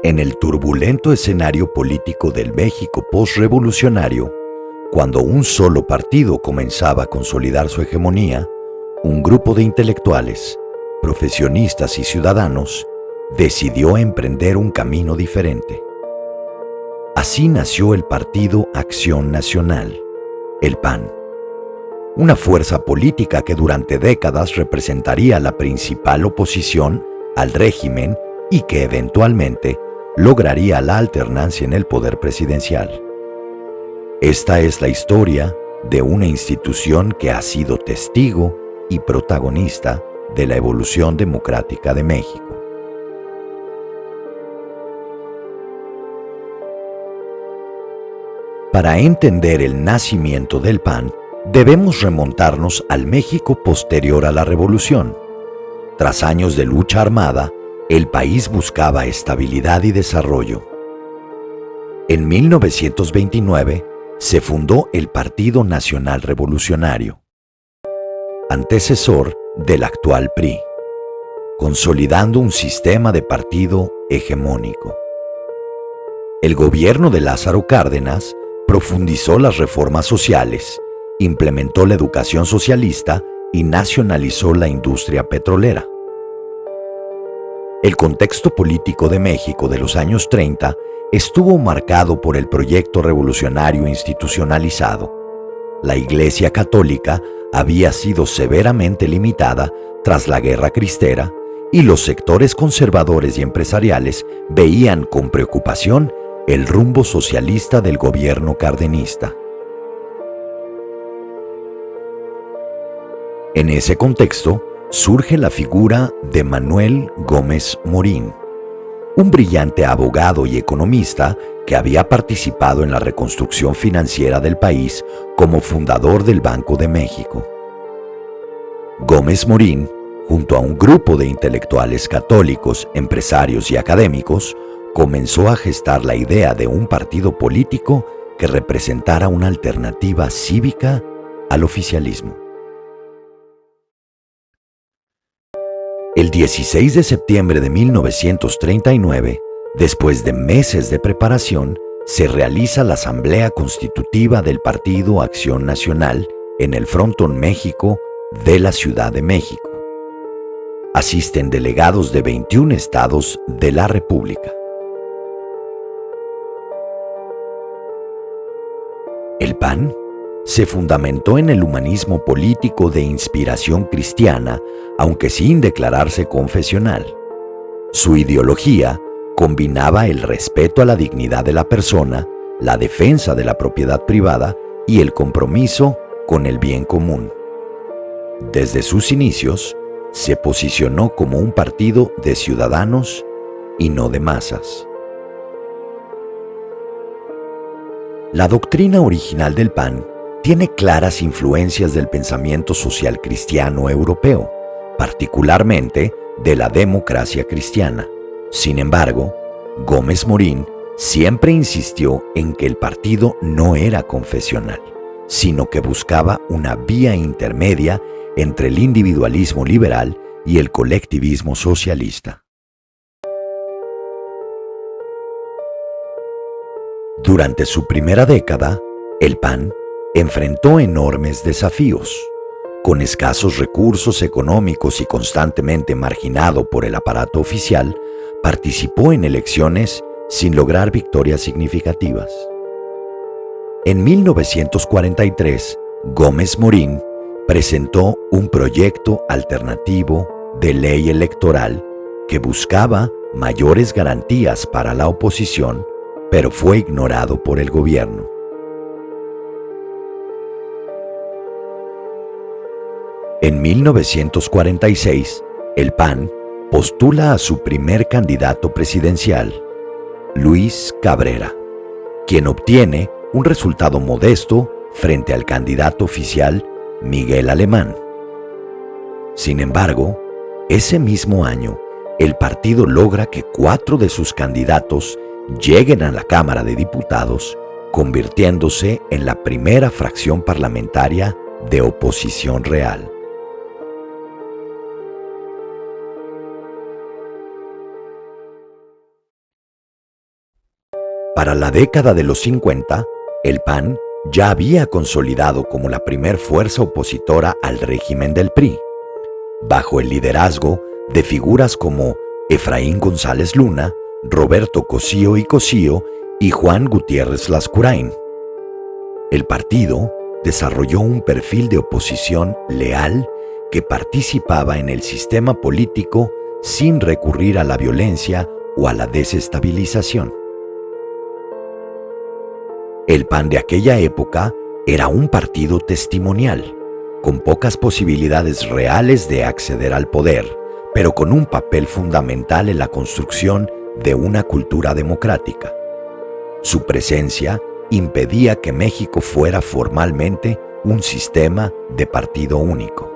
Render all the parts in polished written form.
En el turbulento escenario político del México postrevolucionario, cuando un solo partido comenzaba a consolidar su hegemonía, un grupo de intelectuales, profesionistas y ciudadanos decidió emprender un camino diferente. Así nació el Partido Acción Nacional, el PAN, una fuerza política que durante décadas representaría la principal oposición al régimen y que eventualmente lograría la alternancia en el poder presidencial. Esta es la historia de una institución que ha sido testigo y protagonista de la evolución democrática de México. Para entender el nacimiento del PAN, debemos remontarnos al México posterior a la Revolución. Tras años de lucha armada, el país buscaba estabilidad y desarrollo. En 1929 se fundó el Partido Nacional Revolucionario, antecesor del actual PRI, consolidando un sistema de partido hegemónico. El gobierno de Lázaro Cárdenas profundizó las reformas sociales, implementó la educación socialista y nacionalizó la industria petrolera. El contexto político de México de los años 30 estuvo marcado por el proyecto revolucionario institucionalizado. La Iglesia Católica había sido severamente limitada tras la Guerra Cristera y los sectores conservadores y empresariales veían con preocupación el rumbo socialista del gobierno cardenista. En ese contexto surge la figura de Manuel Gómez Morín, un brillante abogado y economista que había participado en la reconstrucción financiera del país como fundador del Banco de México. Gómez Morín, junto a un grupo de intelectuales católicos, empresarios y académicos, comenzó a gestar la idea de un partido político que representara una alternativa cívica al oficialismo. El 16 de septiembre de 1939, después de meses de preparación, se realiza la Asamblea Constitutiva del Partido Acción Nacional en el Frontón México de la Ciudad de México. Asisten delegados de 21 estados de la República. El PAN se fundamentó en el humanismo político de inspiración cristiana, aunque sin declararse confesional. Su ideología combinaba el respeto a la dignidad de la persona, la defensa de la propiedad privada y el compromiso con el bien común. Desde sus inicios, se posicionó como un partido de ciudadanos y no de masas. La doctrina original del PAN tiene claras influencias del pensamiento social cristiano europeo, particularmente de la democracia cristiana. Sin embargo, Gómez Morín siempre insistió en que el partido no era confesional, sino que buscaba una vía intermedia entre el individualismo liberal y el colectivismo socialista. Durante su primera década, el PAN enfrentó enormes desafíos. Con escasos recursos económicos y constantemente marginado por el aparato oficial, participó en elecciones sin lograr victorias significativas. En 1943, Gómez Morín presentó un proyecto alternativo de ley electoral que buscaba mayores garantías para la oposición, pero fue ignorado por el gobierno. En 1946, el PAN postula a su primer candidato presidencial, Luis Cabrera, quien obtiene un resultado modesto frente al candidato oficial Miguel Alemán. Sin embargo, ese mismo año, el partido logra que 4 de sus candidatos lleguen a la Cámara de Diputados, convirtiéndose en la primera fracción parlamentaria de oposición real. Para la década de los 50, el PAN ya había consolidado como la primer fuerza opositora al régimen del PRI, bajo el liderazgo de figuras como Efraín González Luna, Roberto Cosío y Cosío y Juan Gutiérrez Lascurain. El partido desarrolló un perfil de oposición leal que participaba en el sistema político sin recurrir a la violencia o a la desestabilización. El PAN de aquella época era un partido testimonial, con pocas posibilidades reales de acceder al poder, pero con un papel fundamental en la construcción de una cultura democrática. Su presencia impedía que México fuera formalmente un sistema de partido único.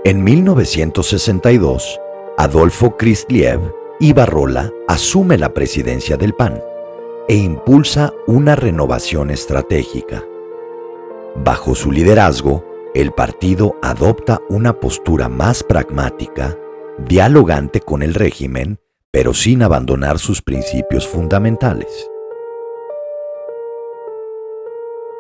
En 1962, Adolfo Kristliev Ibarrola asume la presidencia del PAN e impulsa una renovación estratégica. Bajo su liderazgo, el partido adopta una postura más pragmática, dialogante con el régimen, pero sin abandonar sus principios fundamentales.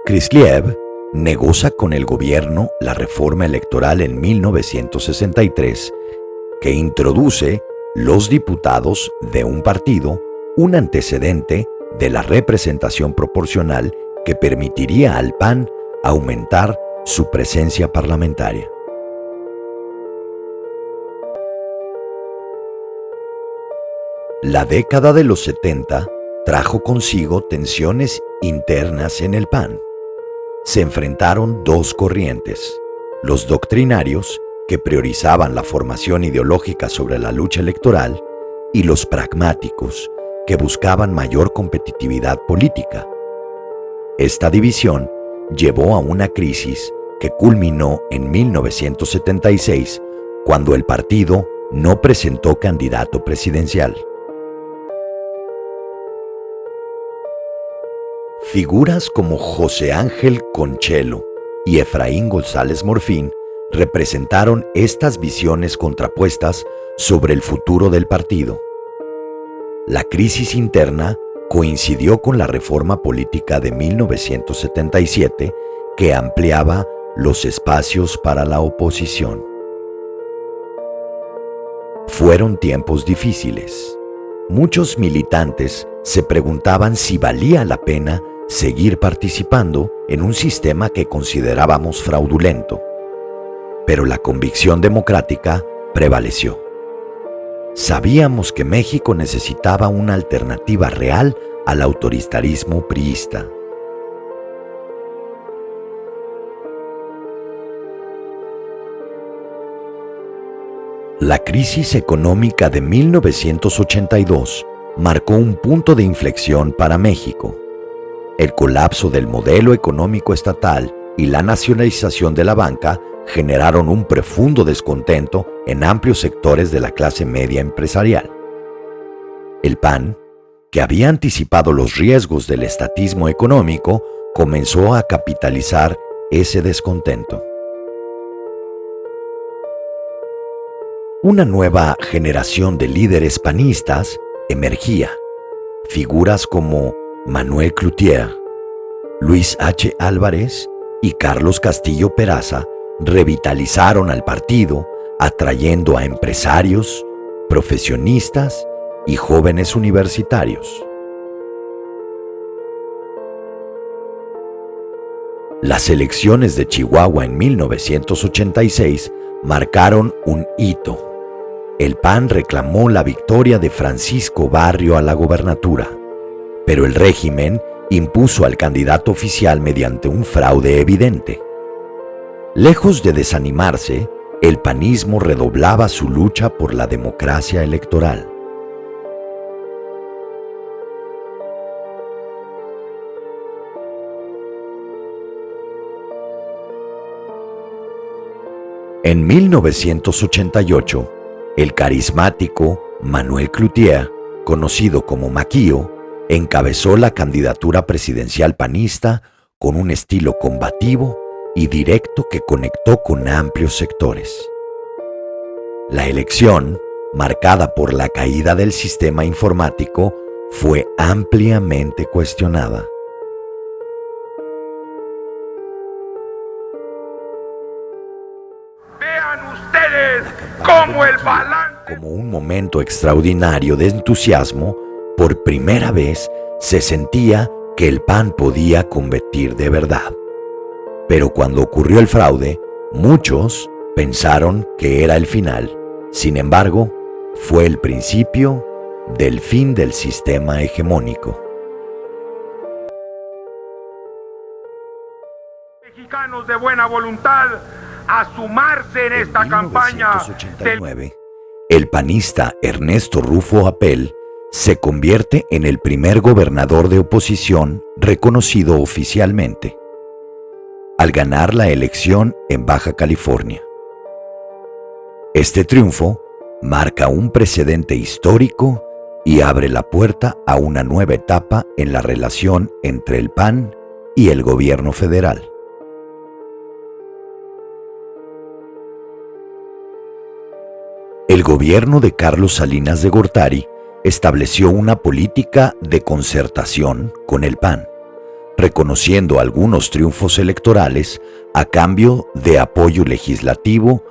Kristliev negocia con el gobierno la reforma electoral en 1963, que introduce los diputados de un partido, un antecedente de la representación proporcional que permitiría al PAN aumentar su presencia parlamentaria. La década de los 70 trajo consigo tensiones internas en el PAN. Se enfrentaron dos corrientes: los doctrinarios, que priorizaban la formación ideológica sobre la lucha electoral, y los pragmáticos, que buscaban mayor competitividad política. Esta división llevó a una crisis que culminó en 1976, cuando el partido no presentó candidato presidencial. Figuras como José Ángel Conchelo y Efraín González Morfín representaron estas visiones contrapuestas sobre el futuro del partido. La crisis interna coincidió con la reforma política de 1977, que ampliaba los espacios para la oposición. Fueron tiempos difíciles. Muchos militantes se preguntaban si valía la pena seguir participando en un sistema que considerábamos fraudulento. Pero la convicción democrática prevaleció. Sabíamos que México necesitaba una alternativa real al autoritarismo priista. La crisis económica de 1982 marcó un punto de inflexión para México. El colapso del modelo económico estatal y la nacionalización de la banca generaron un profundo descontento en amplios sectores de la clase media empresarial. El PAN, que había anticipado los riesgos del estatismo económico, comenzó a capitalizar ese descontento. Una nueva generación de líderes panistas emergía. Figuras como Manuel Cloutier, Luis H. Álvarez y Carlos Castillo Peraza revitalizaron al partido, atrayendo a empresarios, profesionistas y jóvenes universitarios. Las elecciones de Chihuahua en 1986 marcaron un hito. El PAN reclamó la victoria de Francisco Barrio a la gobernatura, pero el régimen impuso al candidato oficial mediante un fraude evidente. Lejos de desanimarse, el panismo redoblaba su lucha por la democracia electoral. En 1988, el carismático Manuel Cloutier, conocido como Maquío, encabezó la candidatura presidencial panista con un estilo combativo y directo que conectó con amplios sectores. La elección marcada por la caída del sistema informático, fue ampliamente cuestionada. Vean ustedes cómo el balance. Como un momento extraordinario de entusiasmo, por primera vez se sentía que el PAN podía competir de verdad. Pero cuando ocurrió el fraude, muchos pensaron que era el final. Sin embargo, fue el principio del fin del sistema hegemónico. Mexicanos de buena voluntad a sumarse en esta campaña. En 1989, el panista Ernesto Rufo Apel se convierte en el primer gobernador de oposición reconocido oficialmente, al ganar la elección en Baja California. Este triunfo marca un precedente histórico y abre la puerta a una nueva etapa en la relación entre el PAN y el gobierno federal. El gobierno de Carlos Salinas de Gortari estableció una política de concertación con el PAN, reconociendo algunos triunfos electorales a cambio de apoyo legislativo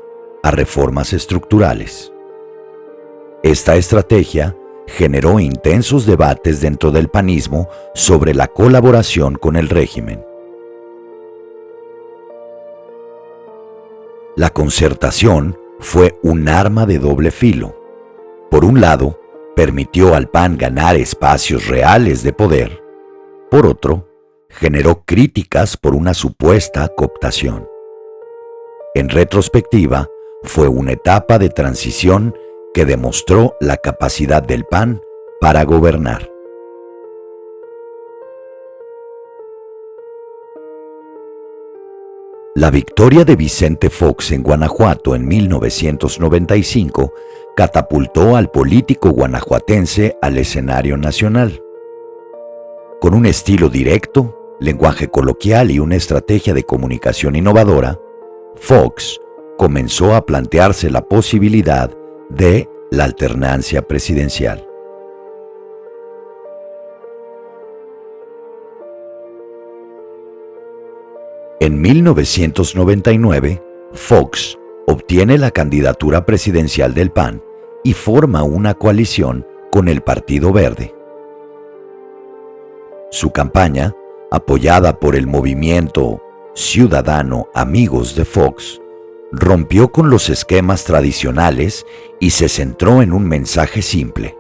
a reformas estructurales. Esta estrategia generó intensos debates dentro del panismo sobre la colaboración con el régimen. La concertación fue un arma de doble filo. Por un lado, permitió al PAN ganar espacios reales de poder. Por otro, generó críticas por una supuesta cooptación. En retrospectiva, fue una etapa de transición que demostró la capacidad del PAN para gobernar. La victoria de Vicente Fox en Guanajuato en 1995 catapultó al político guanajuatense al escenario nacional. Con un estilo directo, lenguaje coloquial y una estrategia de comunicación innovadora, Fox comenzó a plantearse la posibilidad de la alternancia presidencial. En 1999, Fox obtiene la candidatura presidencial del PAN y forma una coalición con el Partido Verde. Su campaña, apoyada por el movimiento ciudadano Amigos de Fox, rompió con los esquemas tradicionales y se centró en un mensaje simple: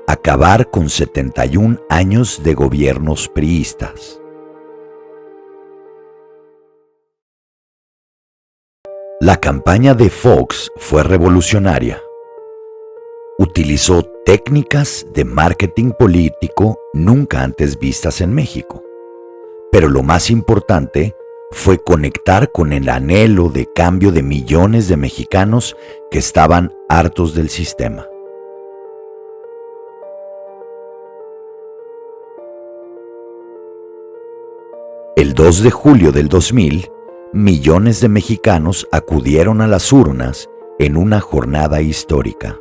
acabar con 71 años de gobiernos priistas. La campaña de Fox fue revolucionaria. Utilizó técnicas de marketing político nunca antes vistas en México. Pero lo más importante fue conectar con el anhelo de cambio de millones de mexicanos que estaban hartos del sistema. El 2 de julio del 2000, millones de mexicanos acudieron a las urnas en una jornada histórica.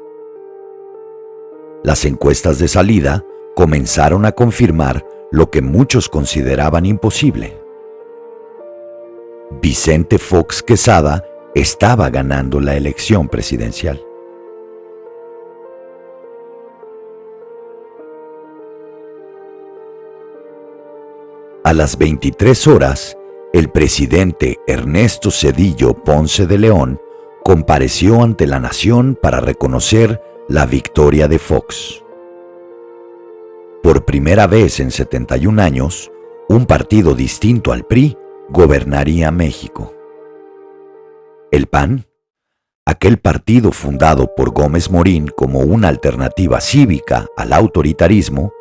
Las encuestas de salida comenzaron a confirmar lo que muchos consideraban imposible. Vicente Fox Quesada estaba ganando la elección presidencial. A las 23 horas, el presidente Ernesto Zedillo Ponce de León compareció ante la nación para reconocer la victoria de Fox. Por primera vez en 71 años, un partido distinto al PRI gobernaría México. El PAN, aquel partido fundado por Gómez Morín como una alternativa cívica al autoritarismo,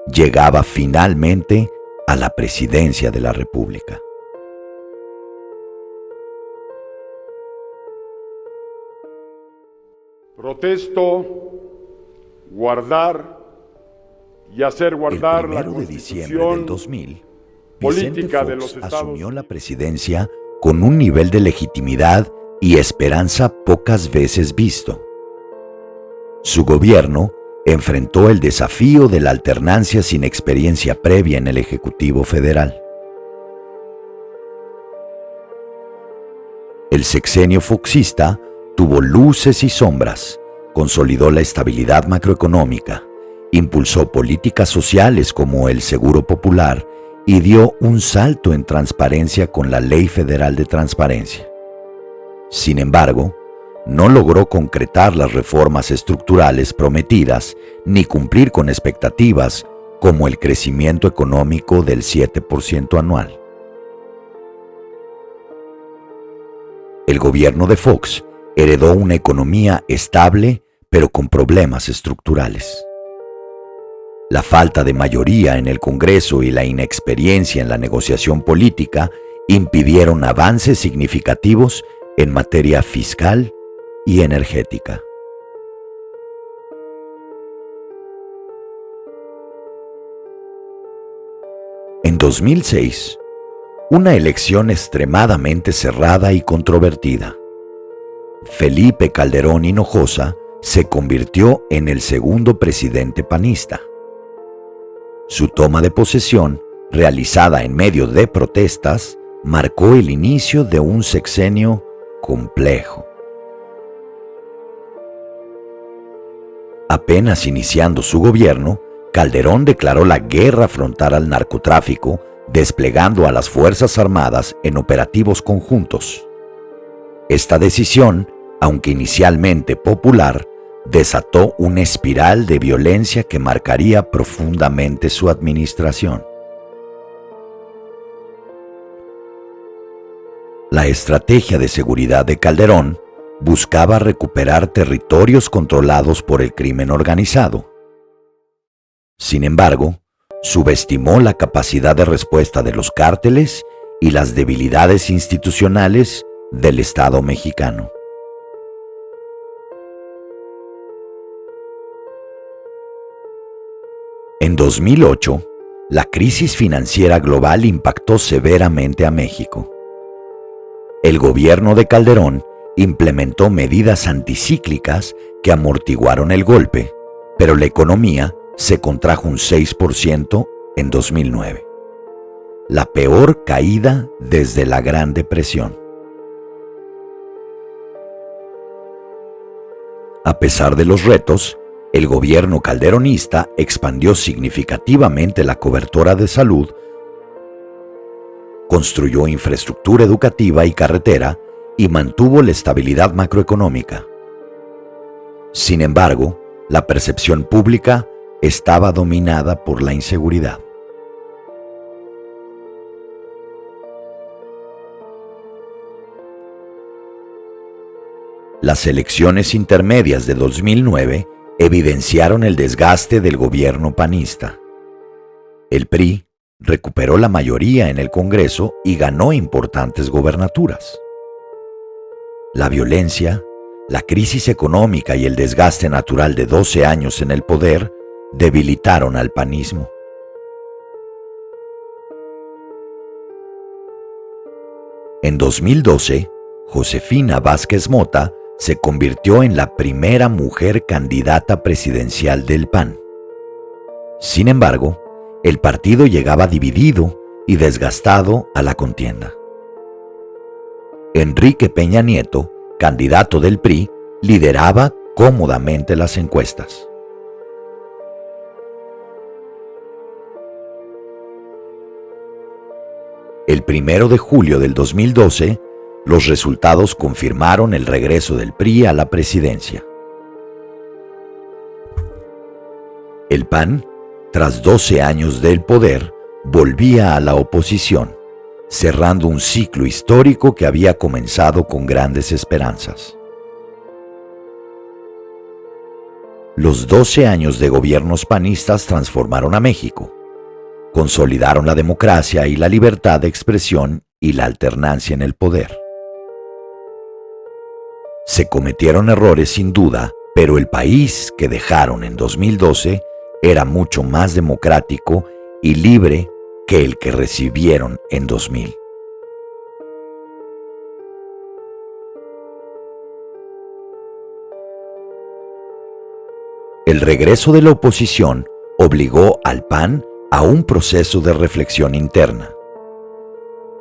llegaba finalmente a la presidencia de la República. Protesto guardar y hacer guardar la El 1 de diciembre del 2000, política Vicente de los Fox Estados asumió la presidencia con un nivel de legitimidad y esperanza pocas veces visto. Su gobierno enfrentó el desafío de la alternancia sin experiencia previa en el Ejecutivo Federal. El sexenio foxista tuvo luces y sombras, consolidó la estabilidad macroeconómica, impulsó políticas sociales como el Seguro Popular y dio un salto en transparencia con la Ley Federal de Transparencia. Sin embargo, no logró concretar las reformas estructurales prometidas ni cumplir con expectativas como el crecimiento económico del 7% anual. El gobierno de Fox heredó una economía estable pero con problemas estructurales. La falta de mayoría en el Congreso y la inexperiencia en la negociación política impidieron avances significativos en materia fiscal y energética. En 2006, una elección extremadamente cerrada y controvertida. Felipe Calderón Hinojosa se convirtió en el segundo presidente panista. Su toma de posesión, realizada en medio de protestas, marcó el inicio de un sexenio complejo. Apenas iniciando su gobierno, Calderón declaró la guerra frontal al narcotráfico, desplegando a las Fuerzas Armadas en operativos conjuntos. Esta decisión, aunque inicialmente popular, desató una espiral de violencia que marcaría profundamente su administración. La estrategia de seguridad de Calderón buscaba recuperar territorios controlados por el crimen organizado. Sin embargo, subestimó la capacidad de respuesta de los cárteles y las debilidades institucionales del Estado mexicano. En 2008, la crisis financiera global impactó severamente a México. El gobierno de Calderón implementó medidas anticíclicas que amortiguaron el golpe, pero la economía se contrajo un 6% en 2009, la peor caída desde la Gran Depresión. A pesar de los retos, el gobierno calderonista expandió significativamente la cobertura de salud, construyó infraestructura educativa y carretera y mantuvo la estabilidad macroeconómica. Sin embargo, la percepción pública estaba dominada por la inseguridad. Las elecciones intermedias de 2009 evidenciaron el desgaste del gobierno panista. El PRI recuperó la mayoría en el Congreso y ganó importantes gobernaturas. La violencia, la crisis económica y el desgaste natural de 12 años en el poder debilitaron al panismo. En 2012, Josefina Vázquez Mota se convirtió en la primera mujer candidata presidencial del PAN. Sin embargo, el partido llegaba dividido y desgastado a la contienda. Enrique Peña Nieto, candidato del PRI, lideraba cómodamente las encuestas. El 1 de julio del 2012, los resultados confirmaron el regreso del PRI a la presidencia. El PAN, tras 12 años del poder, volvía a la oposición, cerrando un ciclo histórico que había comenzado con grandes esperanzas. Los 12 años de gobiernos panistas transformaron a México, consolidaron la democracia y la libertad de expresión y la alternancia en el poder. Se cometieron errores sin duda, pero el país que dejaron en 2012 era mucho más democrático y libre que el que recibieron en 2000. El regreso de la oposición obligó al PAN a un proceso de reflexión interna.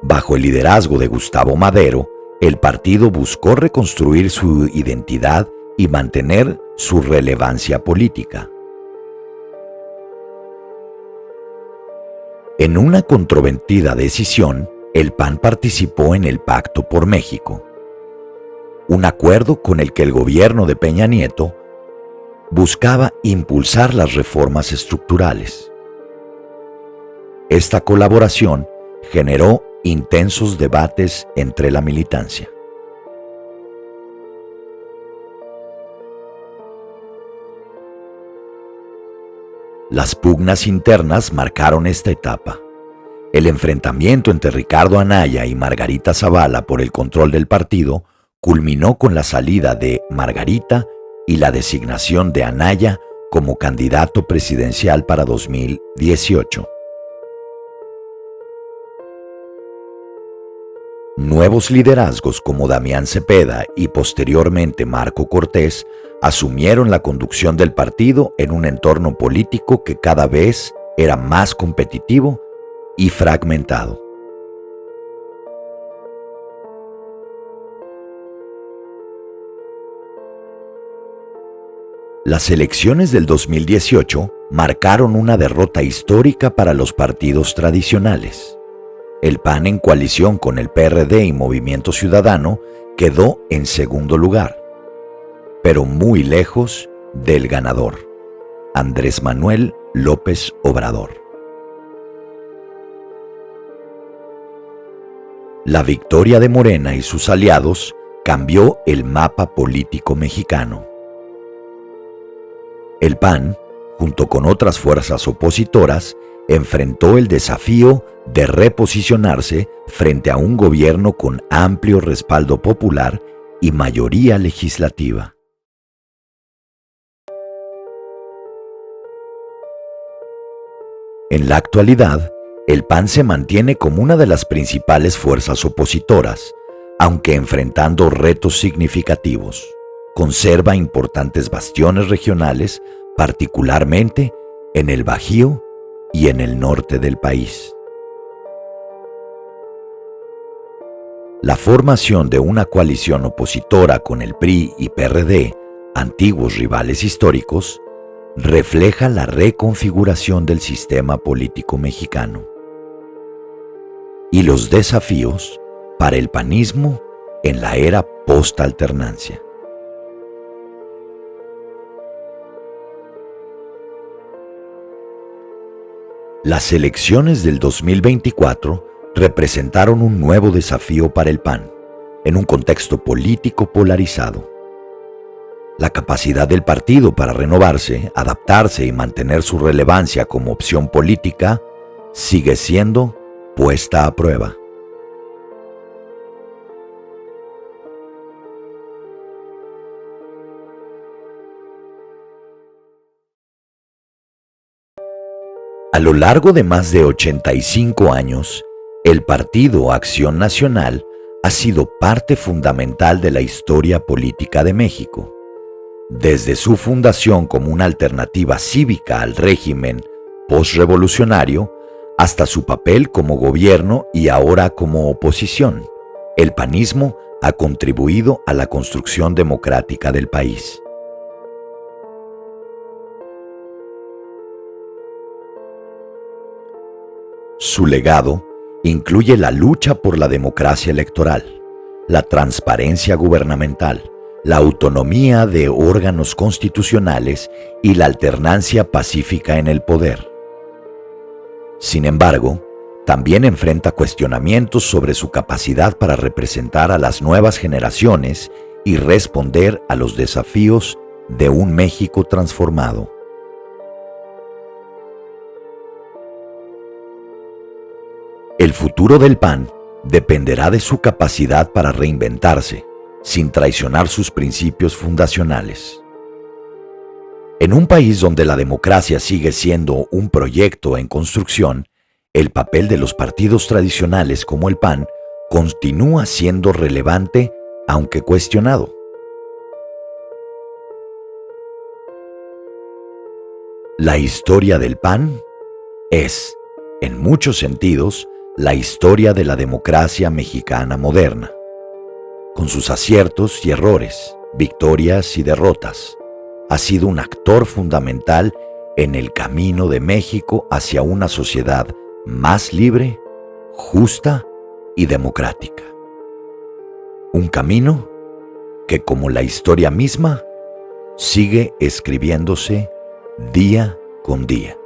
Bajo el liderazgo de Gustavo Madero, el partido buscó reconstruir su identidad y mantener su relevancia política. En una controvertida decisión, el PAN participó en el Pacto por México, un acuerdo con el que el gobierno de Peña Nieto buscaba impulsar las reformas estructurales. Esta colaboración generó intensos debates entre la militancia. Las pugnas internas marcaron esta etapa. El enfrentamiento entre Ricardo Anaya y Margarita Zavala por el control del partido culminó con la salida de Margarita y la designación de Anaya como candidato presidencial para 2018. Nuevos liderazgos como Damián Cepeda y posteriormente Marco Cortés asumieron la conducción del partido en un entorno político que cada vez era más competitivo y fragmentado. Las elecciones del 2018 marcaron una derrota histórica para los partidos tradicionales. El PAN, en coalición con el PRD y Movimiento Ciudadano, quedó en segundo lugar, pero muy lejos del ganador, Andrés Manuel López Obrador. La victoria de Morena y sus aliados cambió el mapa político mexicano. El PAN, junto con otras fuerzas opositoras, enfrentó el desafío de reposicionarse frente a un gobierno con amplio respaldo popular y mayoría legislativa. En la actualidad, el PAN se mantiene como una de las principales fuerzas opositoras, aunque enfrentando retos significativos. Conserva importantes bastiones regionales, particularmente en el Bajío y en el norte del país. La formación de una coalición opositora con el PRI y PRD, antiguos rivales históricos, refleja la reconfiguración del sistema político mexicano y los desafíos para el panismo en la era post-alternancia. Las elecciones del 2024 representaron un nuevo desafío para el PAN, en un contexto político polarizado. La capacidad del partido para renovarse, adaptarse y mantener su relevancia como opción política sigue siendo puesta a prueba. A lo largo de más de 85 años, el Partido Acción Nacional ha sido parte fundamental de la historia política de México. Desde su fundación como una alternativa cívica al régimen postrevolucionario, hasta su papel como gobierno y ahora como oposición, el panismo ha contribuido a la construcción democrática del país. Su legado incluye la lucha por la democracia electoral, la transparencia gubernamental, la autonomía de órganos constitucionales y la alternancia pacífica en el poder. Sin embargo, también enfrenta cuestionamientos sobre su capacidad para representar a las nuevas generaciones y responder a los desafíos de un México transformado. El futuro del PAN dependerá de su capacidad para reinventarse, sin traicionar sus principios fundacionales. En un país donde la democracia sigue siendo un proyecto en construcción, el papel de los partidos tradicionales como el PAN continúa siendo relevante, aunque cuestionado. La historia del PAN es, en muchos sentidos, la historia de la democracia mexicana moderna, con sus aciertos y errores, victorias y derrotas. Ha sido un actor fundamental en el camino de México hacia una sociedad más libre, justa y democrática. Un camino que, como la historia misma, sigue escribiéndose día con día.